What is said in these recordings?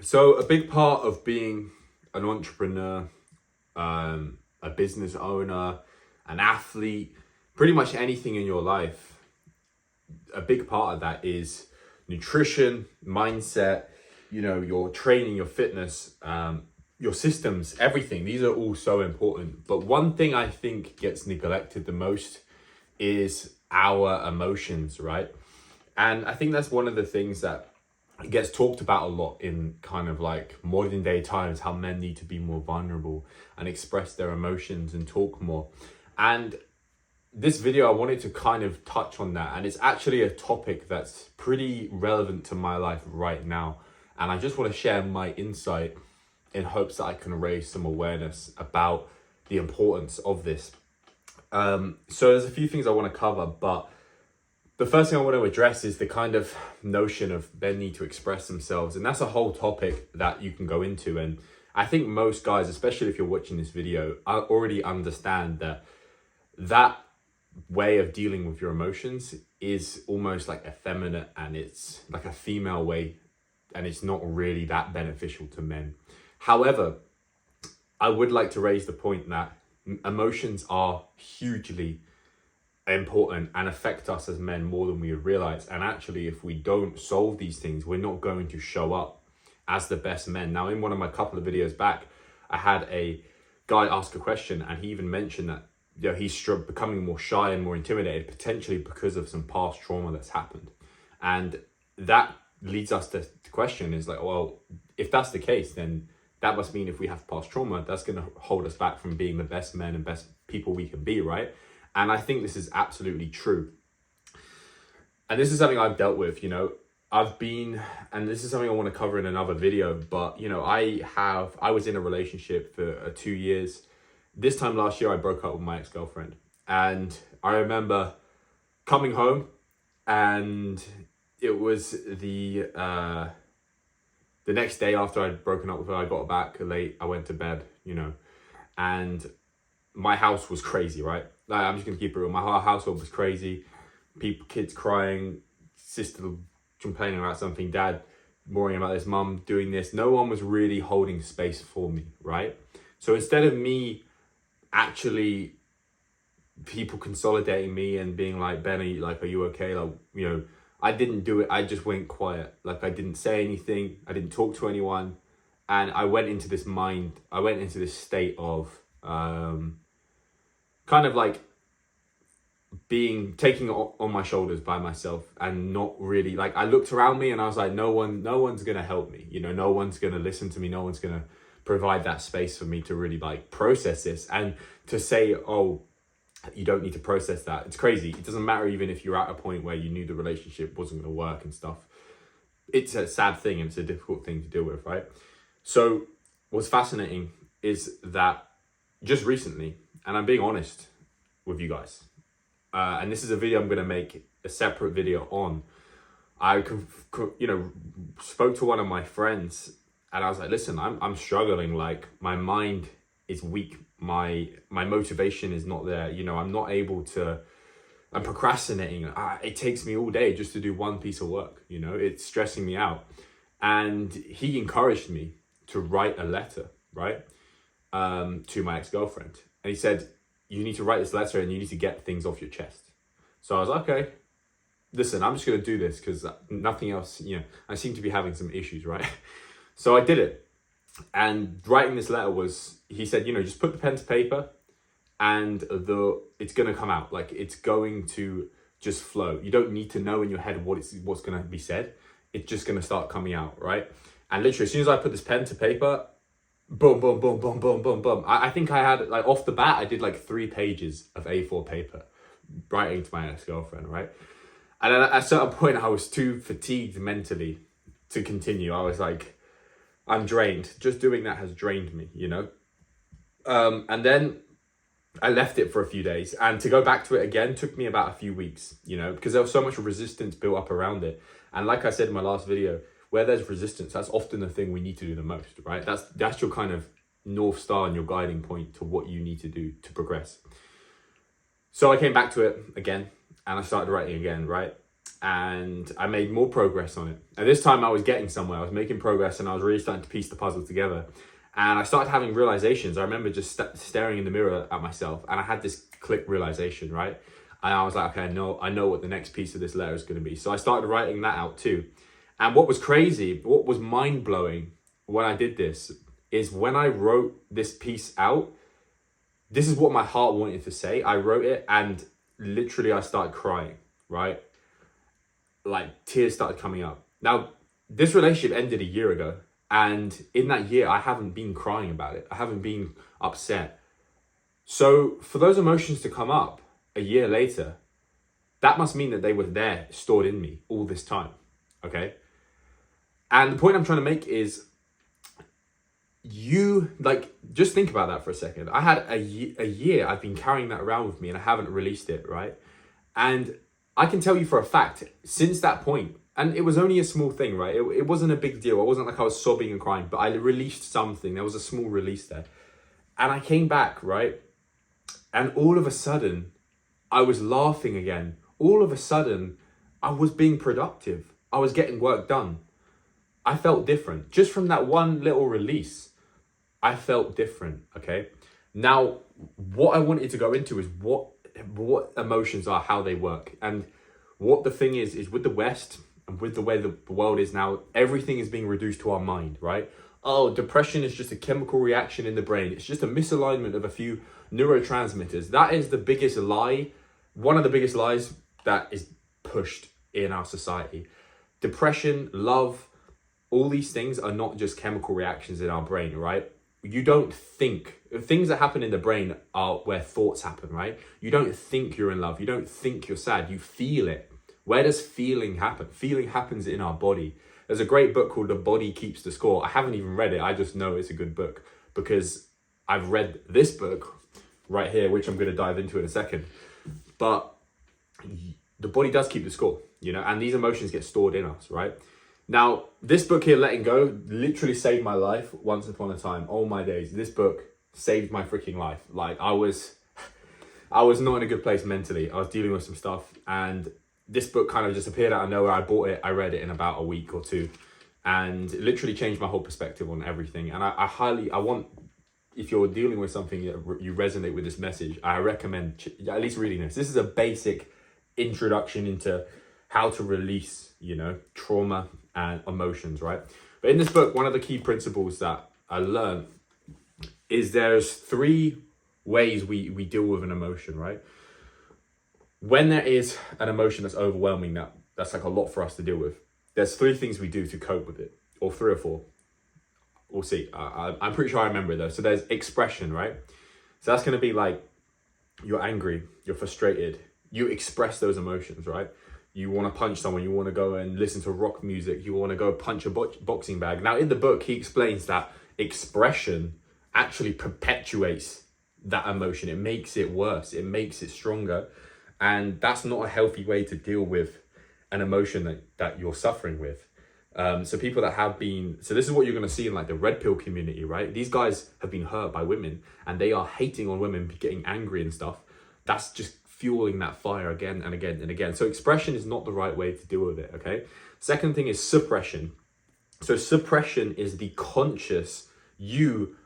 So a big part of being an entrepreneur, a business owner, an athlete, pretty much anything in your life, a big part of that is nutrition, mindset, your training, your fitness, your systems, everything. These are all so important. But one thing I think gets neglected the most is our emotions, right? And I think that's one of the things that gets talked about a lot in kind of like modern day times, how men need to be more vulnerable and express their emotions and talk more. And this video, I wanted to kind of touch on that. And it's actually a topic that's pretty relevant to my life right now. And I just want to share my insight in hopes that I can raise some awareness about the importance of this. So there's a few things I want to cover, but the first thing I want to address is the kind of notion of men need to express themselves. And that's a whole topic that you can go into. And I think most guys, especially if you're watching this video, already understand that way of dealing with your emotions is almost like effeminate, and it's like a female way, and it's not really that beneficial to men. However, I would like to raise the point that emotions are hugely important and affect us as men more than we realize. And actually, if we don't solve these things, we're not going to show up as the best men. Now, in one of my couple of videos back, I had a guy ask a question, and he even mentioned that he's becoming more shy and more intimidated, potentially because of some past trauma that's happened. And that leads us to the question is like, well, if that's the case, then that must mean if we have past trauma, that's going to hold us back from being the best men and best people we can be, right? And I think this is absolutely true. And this is something I've dealt with, and this is something I want to cover in another video, but, I was in a relationship for 2 years. This time last year, I broke up with my ex-girlfriend. And I remember coming home, and it was the next day after I'd broken up with her. I got back late, I went to bed, and my house was crazy, right? Like, I'm just gonna keep it real. My whole household was crazy. Kids crying, sister complaining about something, dad worrying about this, mum doing this. No one was really holding space for me, right? So instead of me actually people consolidating me and being like, Ben, are you okay? Like, I didn't do it. I just went quiet. Like, I didn't say anything. I didn't talk to anyone. And I went into this state of kind of like taking it on my shoulders by myself, and not really, like, I looked around me and I was like, no one's gonna help me, no one's gonna listen to me, no one's gonna provide that space for me to really like process this. And to say, oh, you don't need to process that, it's crazy. It doesn't matter even if you're at a point where you knew the relationship wasn't gonna work and stuff. It's a sad thing and it's a difficult thing to deal with, right? So what's fascinating is that just recently, and I'm being honest with you guys, and this is a video I'm going to make a separate video on, I spoke to one of my friends, and I was like, listen, I'm struggling. Like, my mind is weak. My motivation is not there. I'm not able to, I'm procrastinating. It takes me all day just to do one piece of work. It's stressing me out. And he encouraged me to write a letter, right? To my ex-girlfriend. And he said, you need to write this letter and you need to get things off your chest. So I was like, okay, listen, I'm just going to do this because nothing else, I seem to be having some issues, right? So I did it. And writing this letter he said, just put the pen to paper and it's going to come out. Like, it's going to just flow. You don't need to know in your head what's going to be said. It's just going to start coming out, right? And literally, as soon as I put this pen to paper, boom, boom, boom, boom, boom, boom, boom. I think I had, like, off the bat, I did like 3 pages of A4 paper writing to my ex-girlfriend, right? And then at a certain point, I was too fatigued mentally to continue. I was like, I'm drained. Just doing that has drained me, And then I left it for a few days. And to go back to it again took me about a few weeks, because there was so much resistance built up around it. And like I said in my last video, where there's resistance, that's often the thing we need to do the most, right? That's your kind of North Star and your guiding point to what you need to do to progress. So I came back to it again and I started writing again, right? and I made more progress on it. And this time I was getting somewhere. I was making progress and I was really starting to piece the puzzle together. And I started having realizations. I remember just staring in the mirror at myself, and I had this click realization, right? And I was like, okay, I know what the next piece of this letter is going to be. So I started writing that out too. And what was crazy, what was mind blowing when I did this is when I wrote this piece out, this is what my heart wanted to say. I wrote it and literally I started crying, right? Like tears started coming up. Now, this relationship ended a year ago. And in that year, I haven't been crying about it. I haven't been upset. So for those emotions to come up a year later, that must mean that they were there, stored in me all this time, okay? And the point I'm trying to make is just think about that for a second. I had a year I've been carrying that around with me and I haven't released it, right? And I can tell you for a fact, since that point, and it was only a small thing, right? It wasn't a big deal. It wasn't like I was sobbing and crying, but I released something. There was a small release there. And I came back, right? And all of a sudden, I was laughing again. All of a sudden, I was being productive. I was getting work done. I felt different. Just from that one little release, I felt different, okay? Now, what I wanted to go into is what emotions are, how they work. And what the thing is with the West, and with the way the world is now, everything is being reduced to our mind, right? Oh, depression is just a chemical reaction in the brain. It's just a misalignment of a few neurotransmitters. That is the biggest lie, one of the biggest lies that is pushed in our society. Depression, love, all these things are not just chemical reactions in our brain, right? You don't think. Things that happen in the brain are where thoughts happen, right? You don't think you're in love. You don't think you're sad. You feel it. Where does feeling happen? Feeling happens in our body. There's a great book called The Body Keeps the Score. I haven't even read it. I just know it's a good book because I've read this book right here, which I'm going to dive into in a second. But the body does keep the score, and these emotions get stored in us, right? Now, this book here, Letting Go, literally saved my life once upon a time. All my days. This book saved my freaking life. Like, I was not in a good place mentally. I was dealing with some stuff, and this book kind of just appeared out of nowhere. I bought it. I read it in about a week or two, and it literally changed my whole perspective on everything. And I want, if you're dealing with something that you resonate with this message, I recommend at least reading this. This is a basic introduction into how to release, trauma and emotions, right? But in this book, one of the key principles that I learned is there's 3 ways we deal with an emotion, right? When there is an emotion that's overwhelming, that's like a lot for us to deal with, there's 3 things we do to cope with it, or 3 or 4. We'll see. I'm pretty sure I remember it though. So there's expression, right? So that's going to be like, you're angry, you're frustrated, you express those emotions, right? You want to punch someone, you want to go and listen to rock music, you want to go punch a boxing bag. Now in the book, he explains that expression actually perpetuates that emotion. It makes it worse, it makes it stronger. And that's not a healthy way to deal with an emotion that you're suffering with. So people that have been, so this is what you're going to see in like the red pill community, right? These guys have been hurt by women and they are hating on women, getting angry and stuff. That's just fueling that fire again and again and again. So expression is not the right way to deal with it, okay? Second thing is suppression. So suppression is the you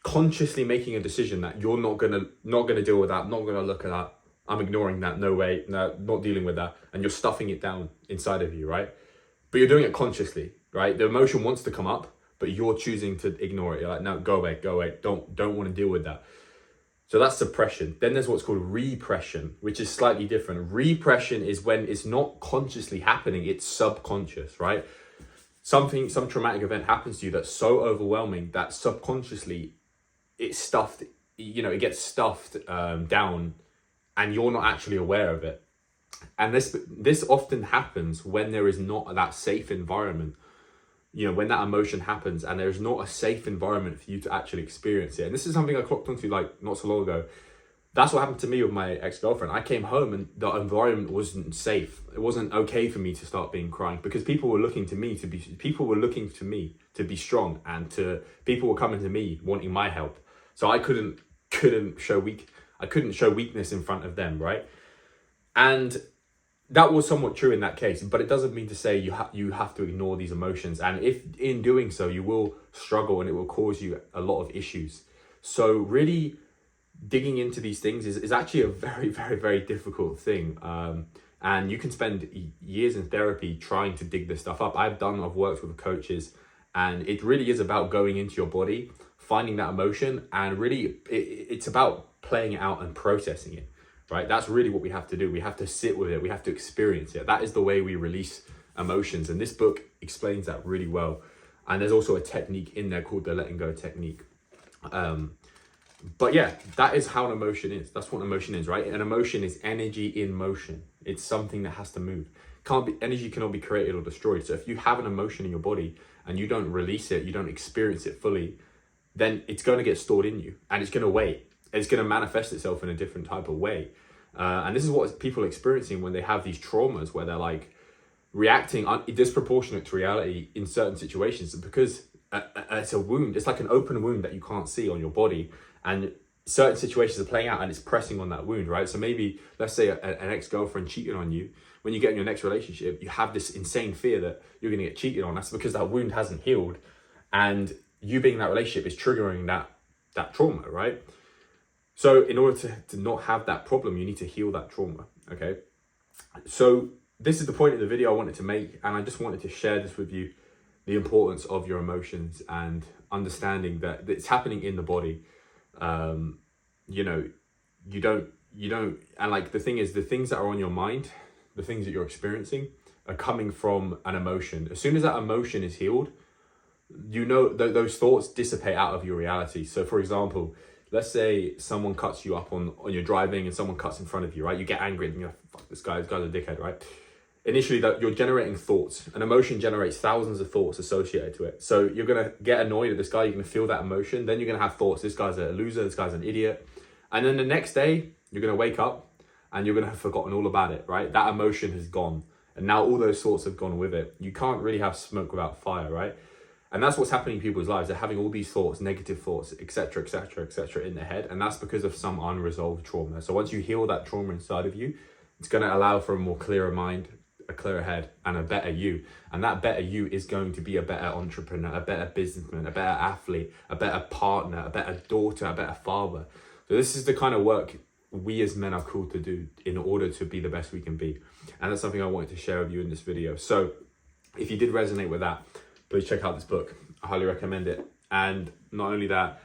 consciously making a decision that you're not gonna deal with that, not gonna look at that. I'm ignoring that, no way, no, not dealing with that. And you're stuffing it down inside of you, right? But you're doing it consciously, right? The emotion wants to come up, but you're choosing to ignore it. You're like, no, go away, don't want to deal with that. So that's suppression. Then there's what's called repression, which is slightly different. Repression is when it's not consciously happening, it's subconscious, right? Some traumatic event happens to you that's so overwhelming that subconsciously it's stuffed, it gets stuffed down and you're not actually aware of it. And this often happens when there is not that safe environment. When that emotion happens and there's not a safe environment for you to actually experience it. And this is something I clocked onto like not so long ago. That's what happened to me with my ex-girlfriend. I came home and the environment wasn't safe. It wasn't okay for me to start being crying because people were looking to me to be strong, and people were coming to me wanting my help. So I couldn't show weakness in front of them, right? And that was somewhat true in that case, but it doesn't mean to say you have to ignore these emotions. And if in doing so, you will struggle and it will cause you a lot of issues. So really digging into these things is actually a very, very, very difficult thing. And you can spend years in therapy trying to dig this stuff up. I've worked with coaches, and it really is about going into your body, finding that emotion, and really it's about playing it out and processing it. Right? That's really what we have to do. We have to sit with it. We have to experience it. That is the way we release emotions. And this book explains that really well. And there's also a technique in there called the letting go technique. But yeah, that is how an emotion is. That's what an emotion is, right? An emotion is energy in motion. It's something that has to move. Energy cannot be created or destroyed. So if you have an emotion in your body and you don't release it, you don't experience it fully, then it's going to get stored in you and it's going to wait. It's going to manifest itself in a different type of way. And this is what people are experiencing when they have these traumas, where they're like reacting disproportionate to reality in certain situations, because it's a wound. It's like an open wound that you can't see on your body, and certain situations are playing out and it's pressing on that wound, right? So maybe, let's say an ex-girlfriend cheated on you. When you get in your next relationship, you have this insane fear that you're going to get cheated on. That's because that wound hasn't healed, and you being in that relationship is triggering that trauma, right? So in order to not have that problem, you need to heal that trauma, okay? So this is the point of the video I wanted to make, and I just wanted to share this with you, the importance of your emotions and understanding that it's happening in the body. You know, you don't, and like the thing is, the things that are on your mind, the things that you're experiencing are coming from an emotion. As soon as that emotion is healed, you know, those thoughts dissipate out of your reality. So for example, let's say someone cuts you up on your driving and someone cuts in front of you, right? You get angry and you're like, fuck this guy's a dickhead, right? Initially, that you're generating thoughts. An emotion generates thousands of thoughts associated to it. So you're going to get annoyed at this guy, you're going to feel that emotion, then you're going to have thoughts, this guy's a loser, this guy's an idiot. And then the next day, you're going to wake up and you're going to have forgotten all about it, right? That emotion has gone. And now all those thoughts have gone with it. You can't really have smoke without fire, right? And that's what's happening in people's lives. They're having all these thoughts, negative thoughts, etc., etc., etc., in their head. And that's because of some unresolved trauma. So once you heal that trauma inside of you, it's going to allow for a more clearer mind, a clearer head, and a better you. And that better you is going to be a better entrepreneur, a better businessman, a better athlete, a better partner, a better daughter, a better father. So this is the kind of work we as men are called to do in order to be the best we can be. And that's something I wanted to share with you in this video. So if you did resonate with that, please check out this book. I highly recommend it. And not only that,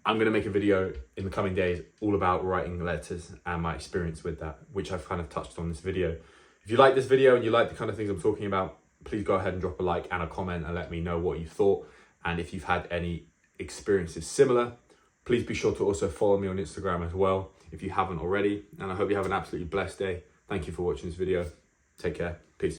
I'm going to make a video in the coming days all about writing letters and my experience with that, which I've kind of touched on in this video. If you like this video and you like the kind of things I'm talking about, please go ahead and drop a like and a comment and let me know what you thought. And if you've had any experiences similar, please be sure to also follow me on Instagram as well if you haven't already. And I hope you have an absolutely blessed day. Thank you for watching this video. Take care. Peace.